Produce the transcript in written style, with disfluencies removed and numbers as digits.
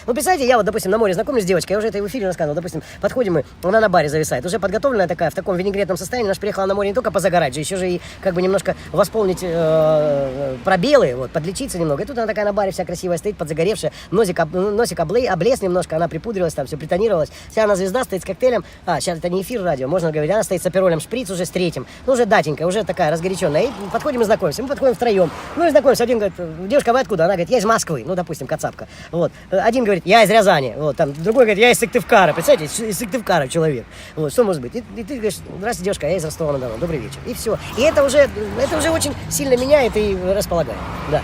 Ну, представляете, я вот, допустим, на море знакомлюсь с девочкой, я уже это в эфире рассказывал, допустим, подходим мы, она на баре зависает, уже подготовленная такая, в таком винегретном состоянии, она же приехала на море не только позагорать же, еще же и как бы немножко восполнить пробелы, вот, подлечиться немного. И тут она такая на баре вся красивая стоит, подзагоревшая, носик облез немножко, она припудрилась, там все притонировалась. Вся она звезда, стоит с коктейлем. Сейчас это не эфир радио, можно говорить, она стоит с аперолем шприц уже с третьим. Ну, уже датенькая, уже такая разгоряченная. И подходим и знакомимся. Мы подходим втроем. Ну и знакомимся. Один говорит, девушка, вы откуда? Она говорит, я из Москвы. Ну, допустим, кацапка. Вот. Один говорит, я из Рязани. Вот. Там другой говорит, я из Сыктывкара. Представляете, из Сыктывкара человек. Вот. Что может быть? И ты говоришь, здравствуйте, девушка, я из Ростова-на-Дону. Добрый вечер. И все. И это уже очень сильно меняет и располагает. Да.